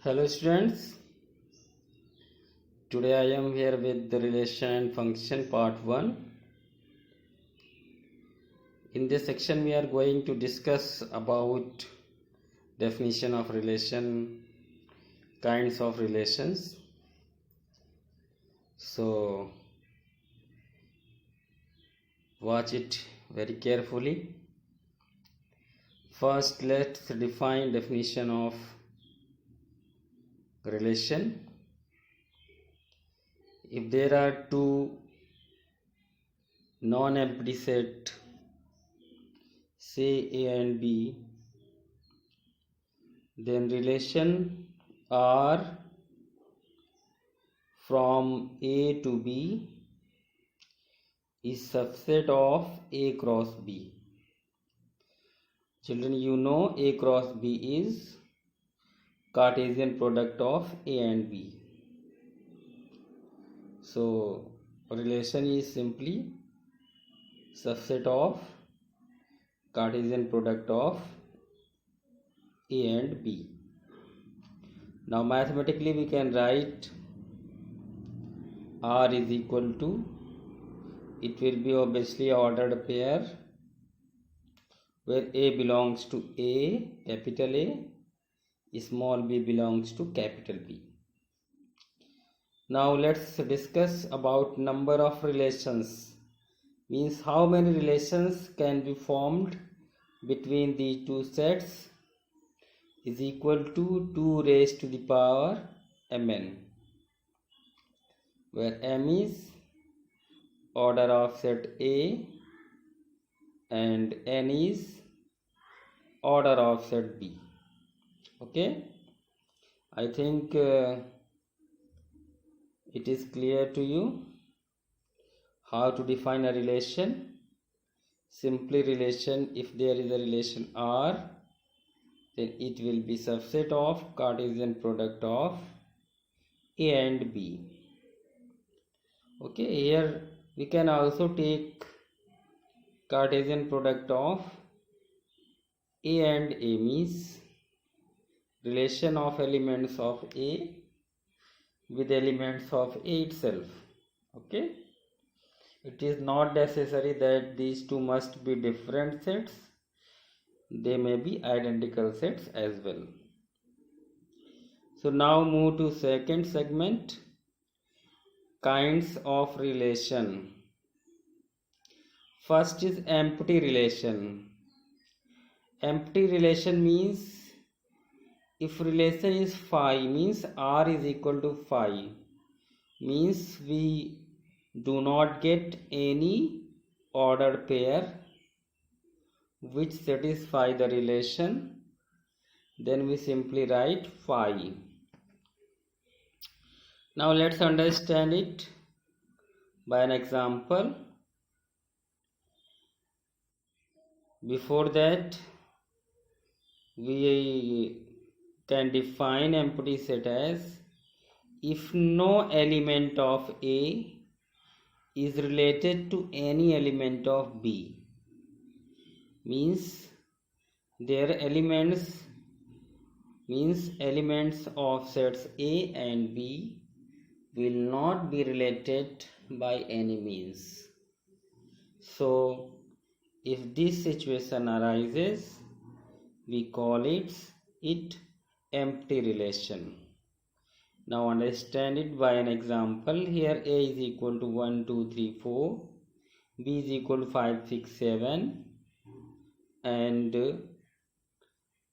Hello students, today I am here with the relation and function part 1. In this section we are going to discuss about definition of relation, kinds of relations. So watch it very carefully. First let's define definition of relation. If there are two non-empty set, say A and B, then relation R from A to B is subset of A cross B. Children, you know A cross B is Cartesian product of A and B. So relation is simply subset of Cartesian product of A and B. Now mathematically we can write R is equal to, it will be obviously ordered pair where A belongs to A, capital A, small b belongs to capital B. Now let's discuss about number of relations, means how many relations can be formed between the two sets is equal to 2 raised to the power mn, where m is order of set A and n is order of set B. Okay, I think it is clear to you how to define a relation. Simply relation, if there is a relation R, then it will be subset of Cartesian product of A and B. Okay, here we can also take Cartesian product of A and A, means relation of elements of A with elements of A itself. Okay, it is not necessary that these two must be different sets, they may be identical sets as well. So now move to second segment, kinds of relation. First is empty relation. Empty relation means if relation is phi, means R is equal to phi, means we do not get any ordered pair which satisfy the relation, then we simply write phi. Now let's understand it by an example. Before that, we can define empty set as if no element of A is related to any element of B, means their elements of sets A and B will not be related by any means. So if this situation arises, we call it empty relation. Now understand it by an example. Here A is equal to 1, 2, 3, 4, B is equal to 5, 6, 7, and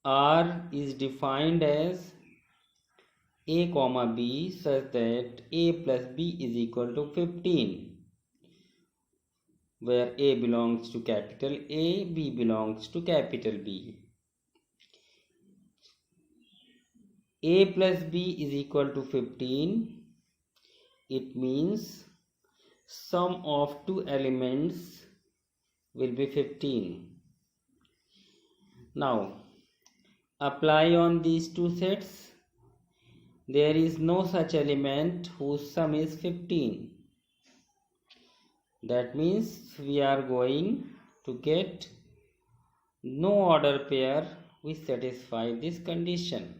R is defined as A comma B such that A plus B is equal to 15, where A belongs to capital A, B belongs to capital B. A plus B is equal to 15, it means sum of two elements will be 15. Now apply on these two sets, there is no such element whose sum is 15. That means we are going to get no order pair which satisfy this condition.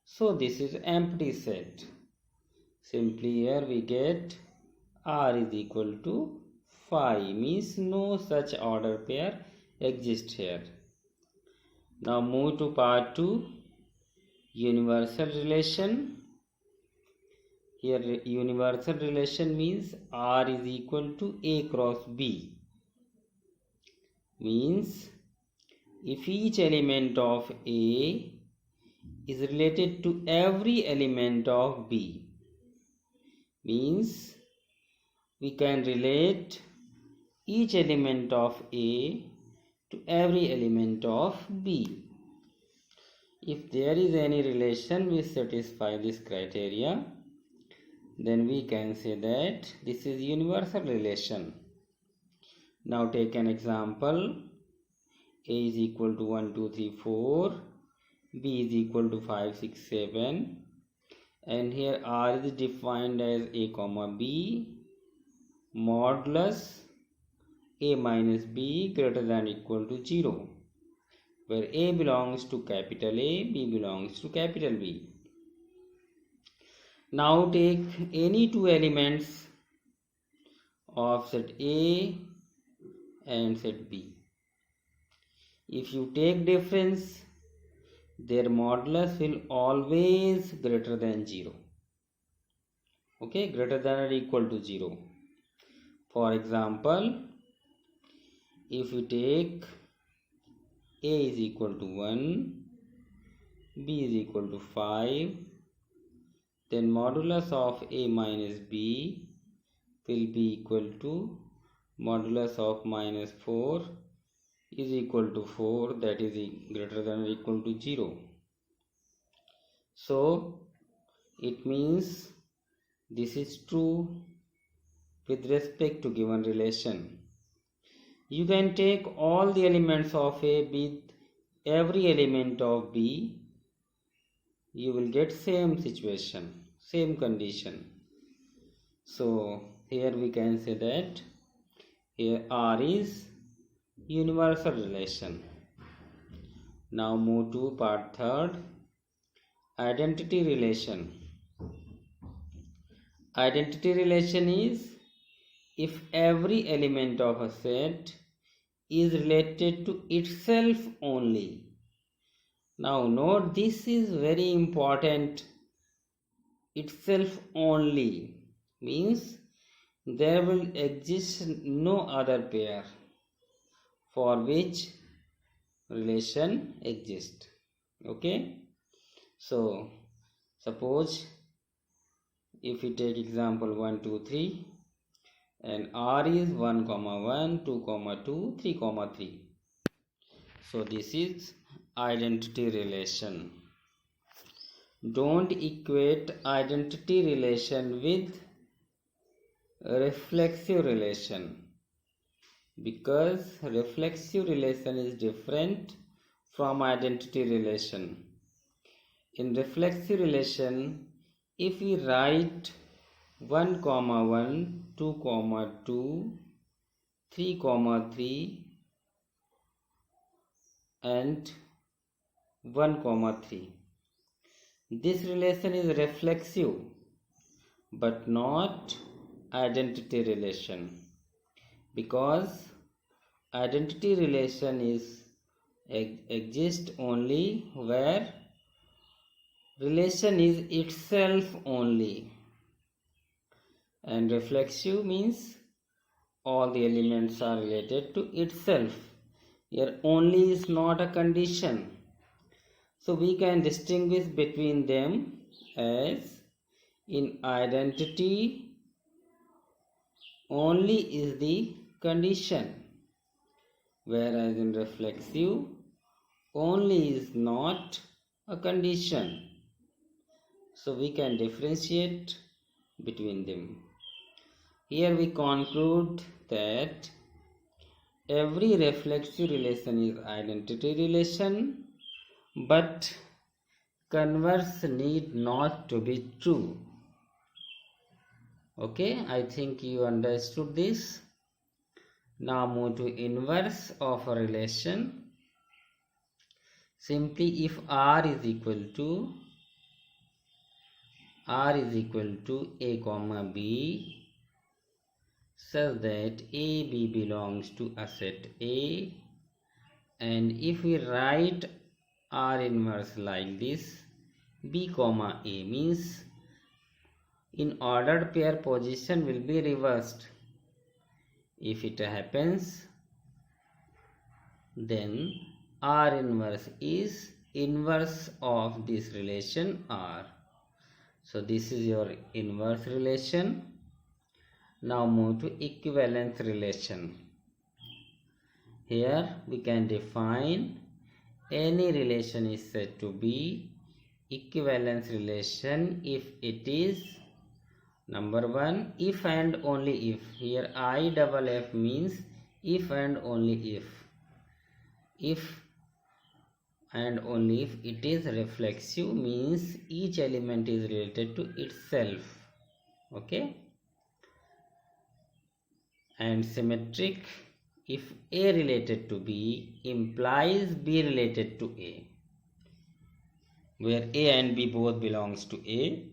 So this is empty set. Simply here we get R is equal to 5, means no such order pair exists here. Now move to part 2, universal relation. Here universal relation means R is equal to A cross B. Means if each element of A is related to every element of B, means we can relate each element of A to every element of B. If there is any relation which satisfies this criteria, then we can say that this is universal relation. Now take an example. A is equal to 1, 2, 3, 4. B is equal to 5, 6, 7. And here R is defined as A comma B modulus A minus B greater than or equal to 0, where A belongs to capital A, B belongs to capital B. Now take any two elements of set A and set B. If you take difference, their modulus will always greater than 0. Okay, greater than or equal to 0. For example, if you take A is equal to 1, B is equal to 5, then modulus of A minus B will be equal to modulus of minus 4 is equal to 4, that is greater than or equal to 0. So it means this is true with respect to given relation. You can take all the elements of A with every element of B, you will get same situation, same condition. So here we can say that here R is universal relation. Now move to part 3rd, identity relation. Identity relation is if every element of a set is related to itself only. Now note, this is very important. Itself only means there will exist no other pair for which relation exists. Okay, so suppose if we take example 1, 2, 3 and R is 1, 1, 2, 2, 3, 3. So this is identity relation. Don't equate identity relation with reflexive relation, because reflexive relation is different from identity relation. In reflexive relation, if we write 1, 1, 2, 2, 3, 3 and 1, 3, this relation is reflexive but not identity relation, because identity relation is exists only where relation is itself only, and reflexive means all the elements are related to itself. Here only is not a condition. So we can distinguish between them as in identity only is the condition, whereas in reflexive only is not a condition. So we can differentiate between them. Here we conclude that every reflexive relation is identity relation, but converse need not to be true. Okay, I think you understood this. Now move to inverse of a relation. Simply if R is equal to R is equal to A comma B such that A B belongs to a set A, and if we write R inverse like this, B comma A means in ordered pair position will be reversed. If it happens, then R inverse is inverse of this relation R. So this is your inverse relation. Now move to equivalence relation. Here we can define any relation is said to be equivalence relation if it is, number one, if and only if. Here I double F means if and only if. If and only if it is reflexive means each element is related to itself. Okay. And symmetric if A related to B implies B related to A, where A and B both belongs to A,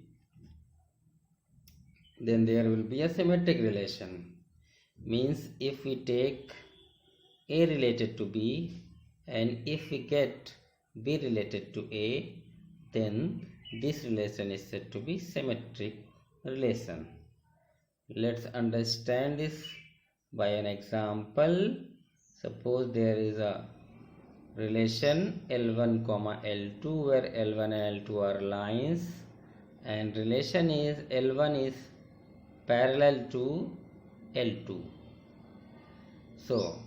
then there will be a symmetric relation. Means if we take A related to B and if we get B related to A, then this relation is said to be symmetric relation. Let's understand this by an example. Suppose there is a relation L1 comma L2 where L1 and L2 are lines, and relation is L1 is parallel to L2. So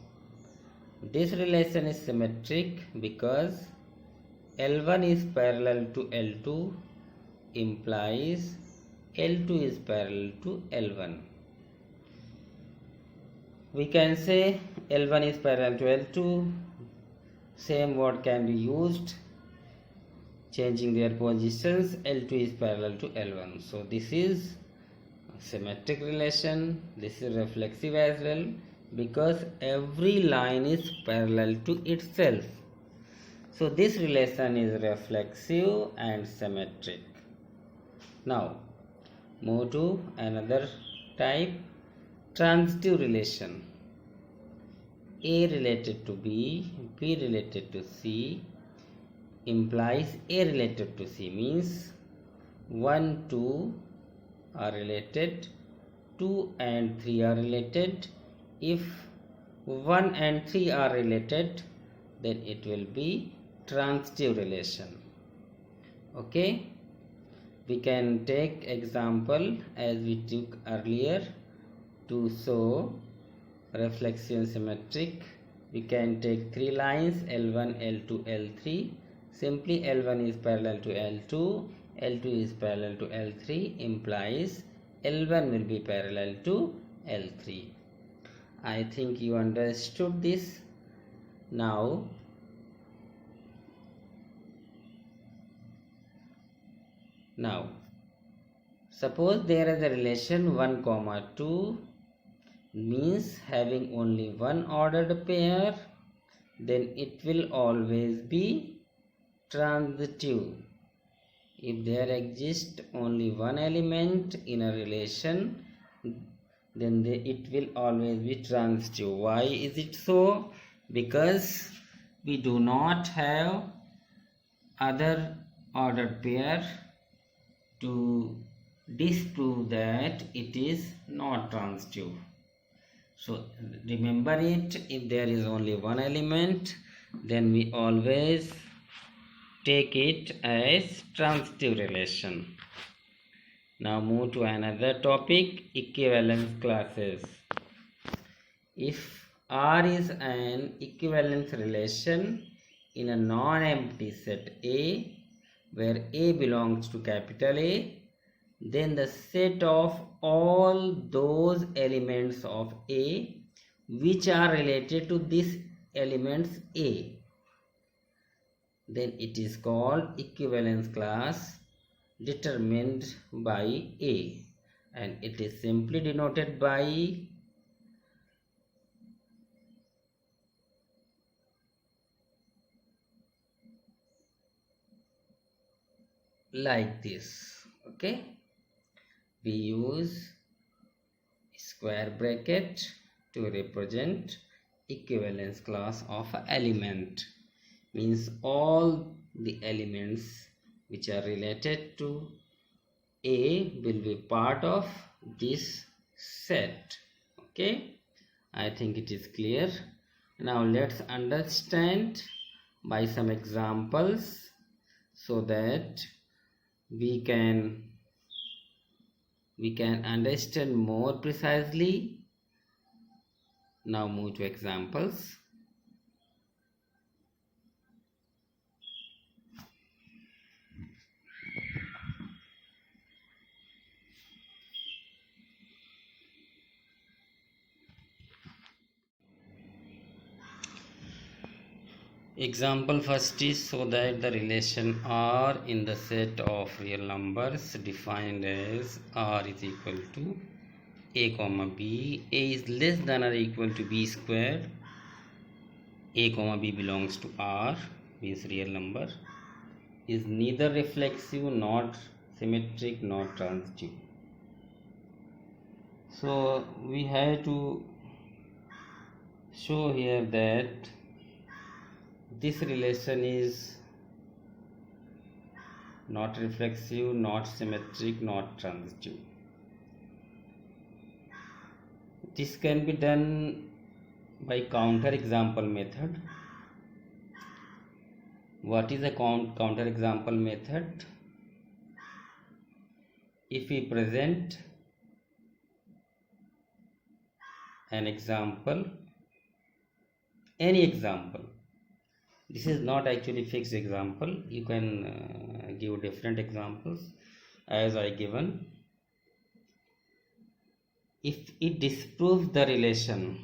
this relation is symmetric because L1 is parallel to L2 implies L2 is parallel to L1. We can say L1 is parallel to L2. Same word can be used, changing their positions. L2 is parallel to L1. So this is symmetric relation. This is reflexive as well because every line is parallel to itself. So this relation is reflexive and symmetric. Now move to another type, transitive relation. A related to B, B related to C implies A related to C means 1, 2 are related, 2 and 3 are related. If 1 and 3 are related, then it will be transitive relation. Okay, we can take example as we took earlier to show reflexive and symmetric. We can take three lines L1, L2, L3. Simply L1 is parallel to L2, L2 is parallel to L3 implies L1 will be parallel to L3. I think you understood this. Now suppose there is a relation 1 comma 2 means having only one ordered pair, then it will always be transitive. If there exists only one element in a relation, then it will always be transitive. Why is it so? Because we do not have other ordered pair to disprove that it is not transitive. So remember it, if there is only one element, then we always take it as transitive relation. Now move to another topic, equivalence classes. If R is an equivalence relation in a non-empty set A, where A belongs to capital A, then the set of all those elements of A which are related to this elements A, then it is called equivalence class determined by A, and it is simply denoted by like this. Okay, we use square bracket to represent equivalence class of element, means all the elements which are related to A will be part of this set. Okay, I think it is clear. Now let's understand by some examples so that we can understand more precisely. Now move to examples. Example first is, so that the relation R in the set of real numbers defined as R is equal to A comma B, A is less than or equal to B squared, A comma B belongs to R, means real number, is neither reflexive nor symmetric nor transitive. So we have to show here that this relation is not reflexive, not symmetric, not transitive. This can be done by counter example method. What is a counter example method? If we present an example, any example, this is not actually fixed example, you can give different examples as I given. If it disproves the relation,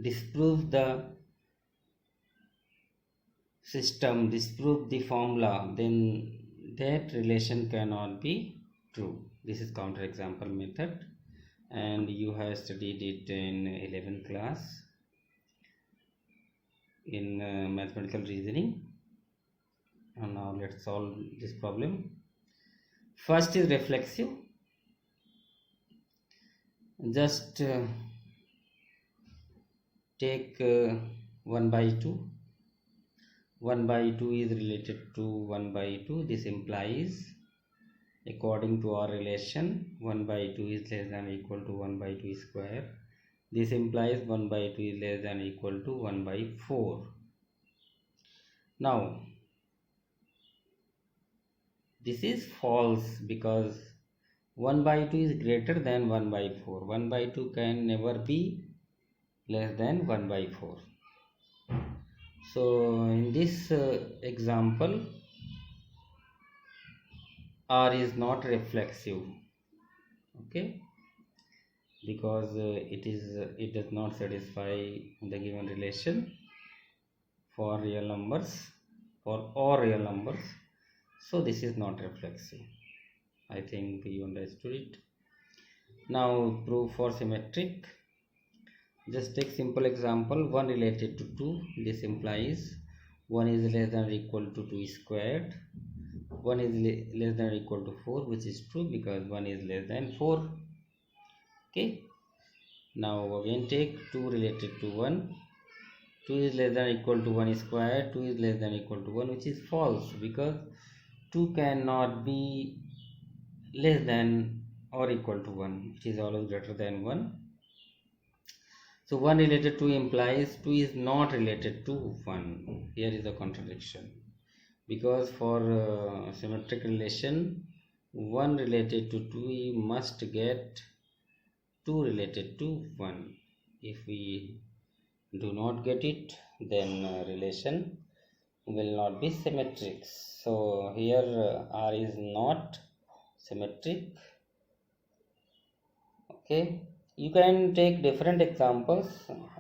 disproves the system, disproves the formula, then that relation cannot be true. This is counter example method, and you have studied it in 11th class in mathematical reasoning. And now let's solve this problem. First is reflexive. Just take 1 by 2. 1 by 2 is related to 1 by 2. This implies, according to our relation, 1 by 2 is less than or equal to 1 by 2 square. This implies 1 by 2 is less than or equal to 1 by 4. Now, this is false because 1 by 2 is greater than 1 by 4. 1 by 2 can never be less than 1 by 4. So, in this example, R is not reflexive. Okay, because it does not satisfy the given relation for real numbers, for all real numbers. So this is not reflexive. I think you understood it. Now proof for symmetric. Just take simple example, 1 related to 2. This implies 1 is less than or equal to 2 squared. 1 is less than or equal to 4, which is true because 1 is less than 4. Okay, now again take 2 related to 1. 2 is less than or equal to 1 square. 2 is less than or equal to 1, which is false because 2 cannot be less than or equal to 1. It is always greater than 1. So 1 related to implies 2 is not related to 1. Here is a contradiction, because for symmetric relation, 1 related to 2, you must get 2 related to 1. If we do not get it, then relation will not be symmetric. So here R is not symmetric. Okay, you can take different examples.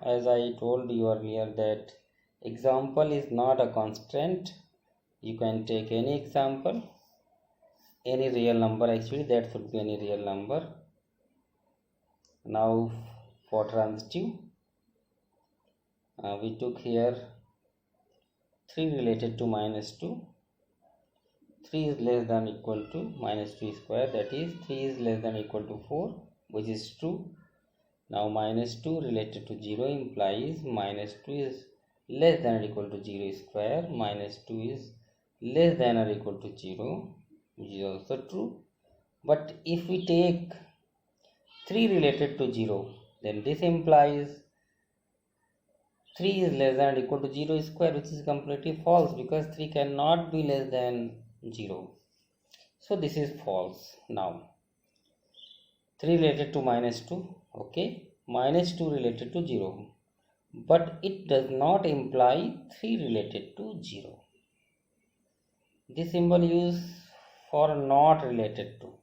As I told you earlier that example is not a constraint. You can take any example, any real number, actually that should be any real number. Now for transitive, we took here 3 related to minus 2, 3 is less than equal to minus 2 square, that is 3 is less than equal to 4, which is true. Now minus 2 related to 0 implies minus 2 is less than or equal to 0 square, minus 2 is less than or equal to 0, which is also true. But if we take 3 related to 0, then this implies 3 is less than or equal to 0 square, which is completely false because 3 cannot be less than 0. So this is false. Now 3 related to minus 2, okay, minus 2 related to 0, but it does not imply 3 related to 0. This symbol used for not related to,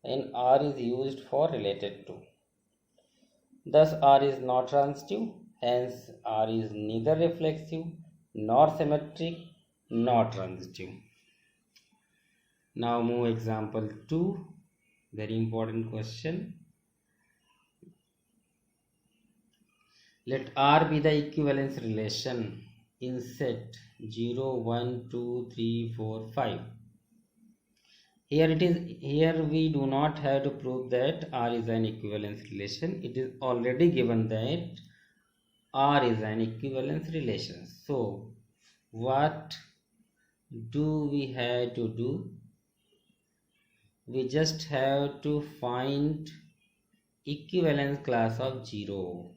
and R is used for related to. Thus R is not transitive, hence R is neither reflexive nor symmetric nor transitive. Now move example 2, very important question. Let R be the equivalence relation in set 0, 1, 2, 3, 4, 5. Here we do not have to prove that R is an equivalence relation. It is already given that R is an equivalence relation. So what do we have to do? We just have to find equivalence class of 0.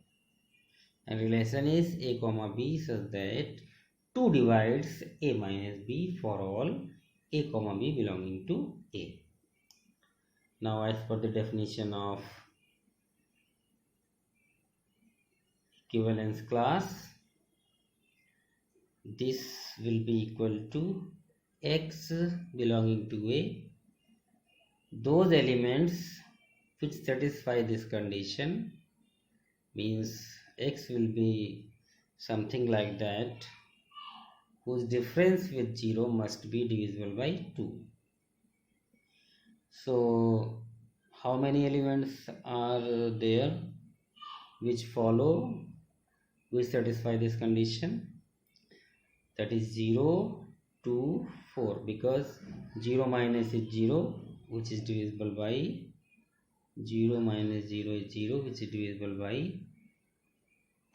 And relation is a comma b such that 2 divides a minus b for all a comma b belonging to a. Now as per the definition of equivalence class, this will be equal to x belonging to a. Those elements which satisfy this condition, means x will be something like that whose difference with 0 must be divisible by 2. So how many elements are there which satisfy this condition? That is 0, 2, 4, because 0 minus is 0, which is divisible by 0 minus 0 is 0, which is divisible by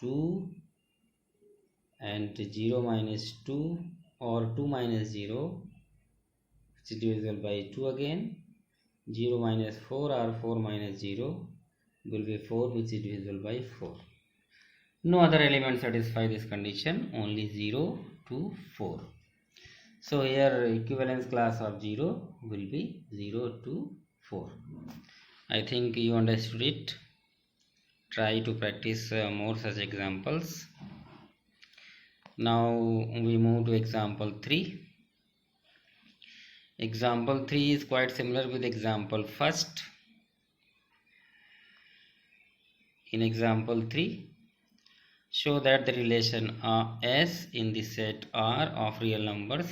2, and 0 minus 2 or 2 minus 0, which is divisible by 2 again. 0 minus 4 or 4 minus 0 will be 4, which is divisible by 4. No other element satisfy this condition, only 0 to 4. So here equivalence class of 0 will be 0 to 4. I think you understood it. Try to practice more such examples. Now we move to example 3. Example 3 is quite similar with example first. In example 3, show that the relation S in the set R of real numbers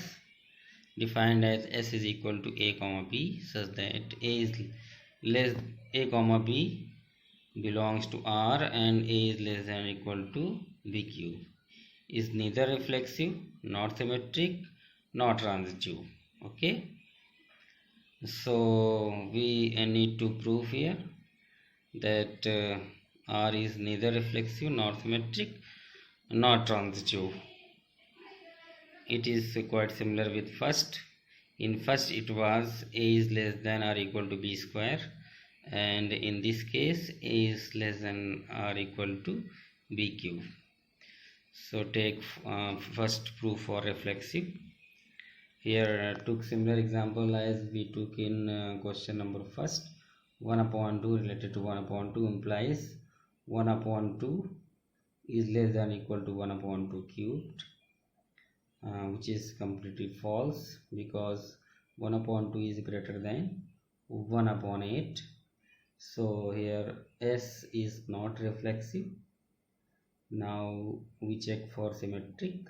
defined as S is equal to A comma B such that A comma B belongs to R and A is less than or equal to BQ is neither reflexive nor symmetric nor transitive. Okay, so we need to prove here that R is neither reflexive nor symmetric nor transitive. It is quite similar with first. In first it was A is less than or equal to B square, and in this case A is less than or equal to B cube. So take first proof for reflexive. Here took similar example as we took in question number first. 1 upon 2 related to 1 upon 2 implies 1 upon 2 is less than or equal to 1 upon 2 cubed, which is completely false because 1 upon 2 is greater than 1 upon 8. So here S is not reflexive. Now we check for symmetric.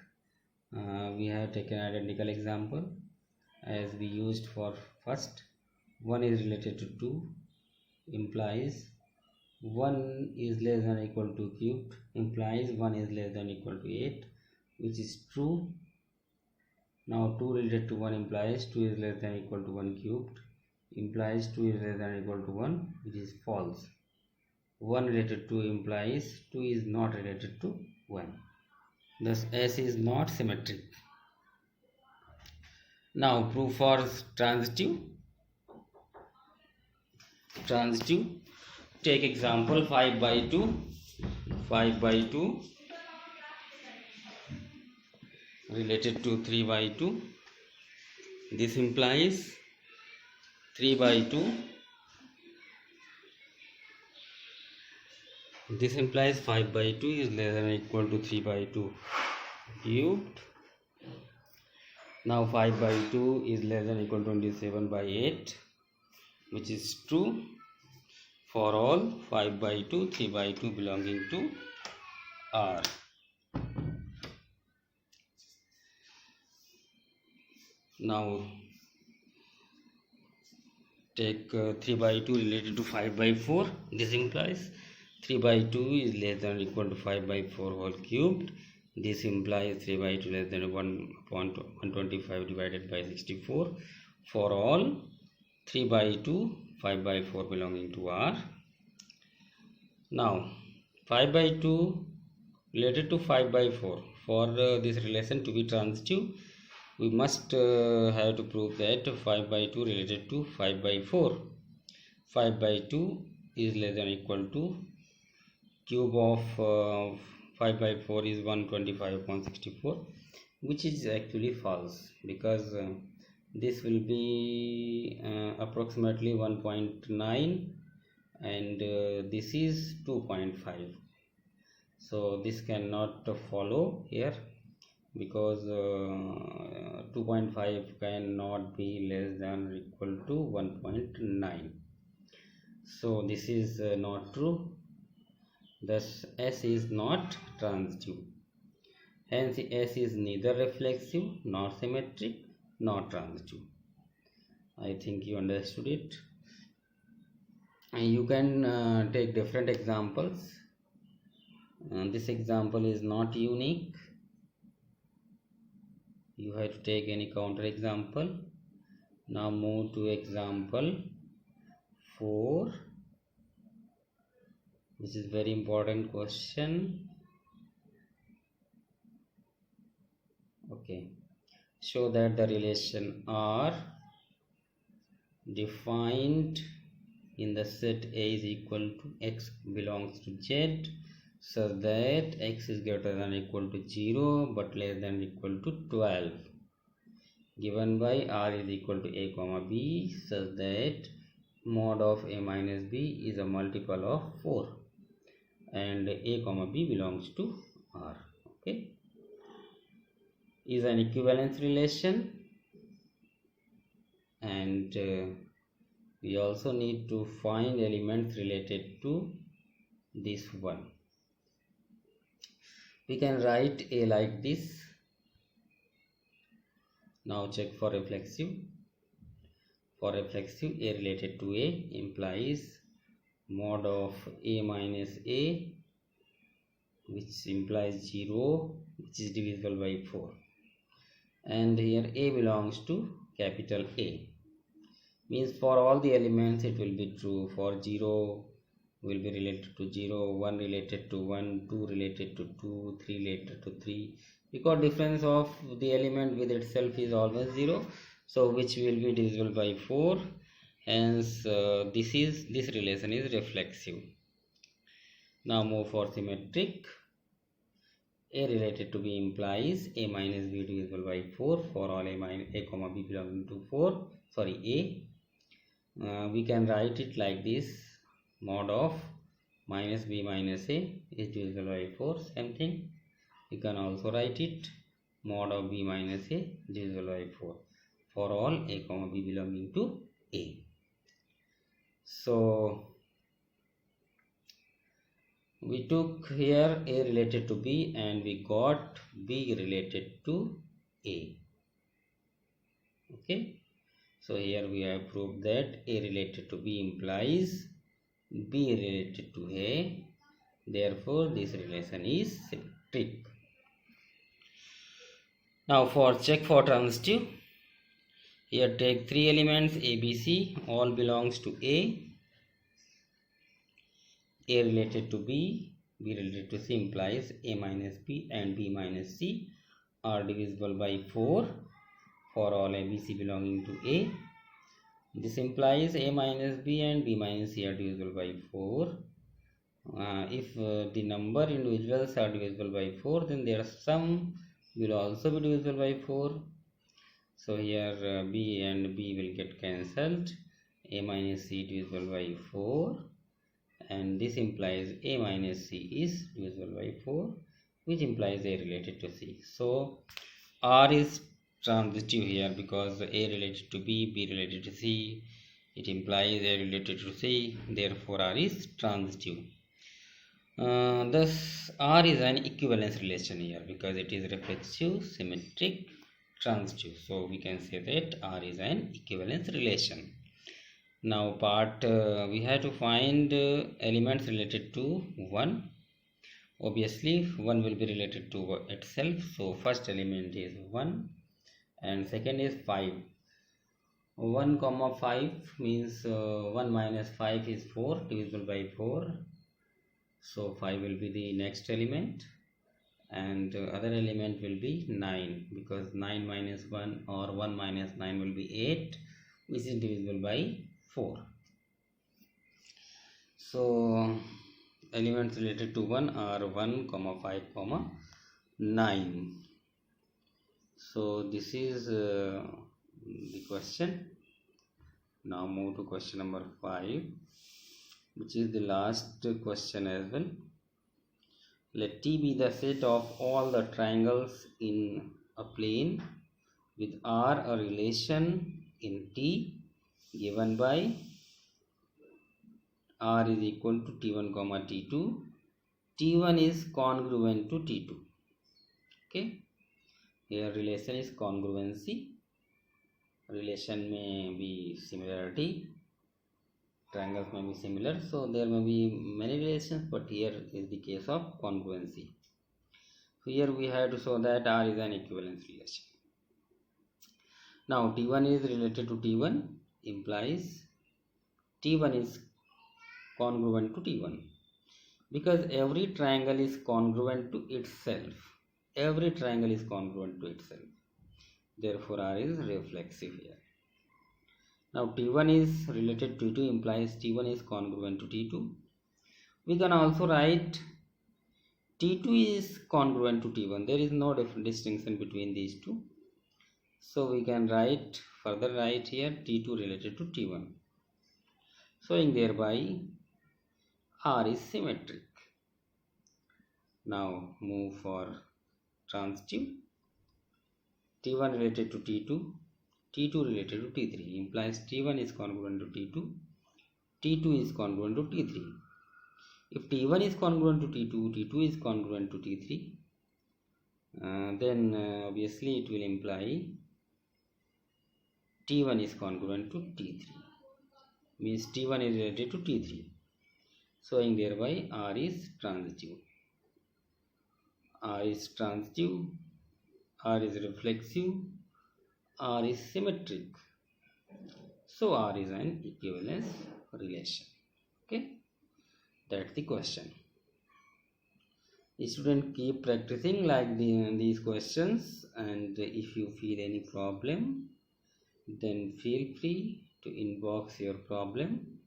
We have taken identical example as we used for first. 1 is related to 2 implies 1 is less than or equal to cubed implies 1 is less than or equal to 8, which is true. Now 2 related to 1 implies 2 is less than or equal to 1 cubed, implies 2 is less than or equal to 1, which is false. 1 related to implies 2 is not related to 1. Thus S is not symmetric. Now proof for transitive. Take example 5 by 2. 5 by 2 related to 3 by 2. This implies 3 by 2. This implies 5 by 2 is less than or equal to 3 by 2 cubed. Now 5 by 2 is less than or equal to 27 by 8, which is true for all 5 by 2, 3 by 2 belonging to R. Now take 3 by 2 related to 5 by 4. This implies 3 by 2 is less than or equal to 5 by 4 whole cubed. This implies 3 by 2 less than 1 upon 125 divided by 64 for all 3 by 2, 5 by 4 belonging to R. Now 5 by 2 related to 5 by 4. For this relation to be transitive, we must have to prove that 5 by 2 related to 5 by 4. 5 by 2 is less than or equal to cube of 5 by 4 is 125 upon 64, which is actually false, because this will be approximately 1.9 and this is 2.5. So this cannot follow here, because 2.5 cannot be less than or equal to 1.9. So this is not true. Thus S is not transitive. Hence S is neither reflexive nor symmetric nor transitive. I think you understood it. And you can take different examples. This example is not unique. You have to take any counter example. Now move to example 4, which is very important question. Okay, show that the relation R defined in the set A is equal to X belongs to Z, such that X is greater than or equal to 0 but less than or equal to 12, given by R is equal to A comma B, such that mod of A minus B is a multiple of 4 and A comma B belongs to R. Okay, is an equivalence relation, and we also need to find elements related to this one. We can write A like this. Now check for reflexive. For reflexive, A related to A implies mod of A minus A, which implies 0, which is divisible by 4. And here A belongs to capital A. Means for all the elements it will be true. For 0 will be related to 0, 1 related to 1, 2 related to 2, 3 related to 3, because difference of the element with itself is always 0, so which will be divisible by 4. Hence this relation is reflexive. Now move for symmetric. A related to B implies A minus B divisible by 4 for all A comma B belonging to A. We can write it like this: mod of minus B minus A is divisible by 4. Same thing, you can also write it mod of B minus A divisible by 4 for all A comma B belonging to A. So we took here A related to B and we got B related to A. Okay, so here we have proved that A related to B implies B related to A. Therefore this relation is symmetric. Now for check for transitive, here take three elements A, B, C, all belongs to A related to B related to C implies A minus B and B minus C are divisible by 4 for all A, B, C belonging to A. This implies A minus B and B minus C are divisible by 4. If the number individuals are divisible by 4, then their sum will also be divisible by 4. So here B and B will get cancelled. A minus C divisible by 4, and this implies A minus C is divisible by 4, which implies A related to C. So R is transitive here because A related to B, B related to C, it implies A related to C, therefore R is transitive. Thus R is an equivalence relation here because it is reflexive, symmetric, transitive. So we can say that R is an equivalence relation. Now part we have to find elements related to 1. Obviously 1 will be related to itself. So first element is 1 and second is 5. 1 comma 5 means 1 minus 5 is 4 divisible by 4. So 5 will be the next element, and other element will be 9 because 9 minus 1 or 1 minus 9 will be 8, which is divisible by 4. So elements related to 1 are 1 comma 5 comma 9. So this is the question. Now move to question number 5, which is the last question as well. Let T be the set of all the triangles in a plane with R a relation in T given by R is equal to T1 comma T2. T1 is congruent to T2. Okay, here relation is congruency. Relation may be similarity. Triangles may be similar, so there may be many relations, but here is the case of congruency. So here we have to show that R is an equivalence relation. Now T1 is related to T1 implies T1 is congruent to T1 because every triangle is congruent to itself. Every triangle is congruent to itself. Therefore R is reflexive here. Now T1 is related to T2 implies T1 is congruent to T2. We can also write T2 is congruent to T1. There is no distinction between these two. So we can further write here T2 related to T1. Showing thereby R is symmetric. Now move for transitive. T1 related to T2. T2 related to T3 implies T1 is congruent to T2, T2 is congruent to T3. If T1 is congruent to T2, T2 is congruent to T3, then obviously it will imply T1 is congruent to T3, means T1 is related to T3, showing thereby R is transitive. R is transitive, R is reflexive, R is symmetric. So R is an equivalence relation. Okay, that's the question. The student keep practicing like these questions, and if you feel any problem, then feel free to inbox your problem.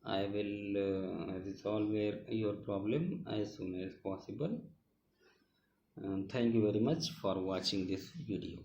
I will resolve your problem as soon as possible. Thank you very much for watching this video.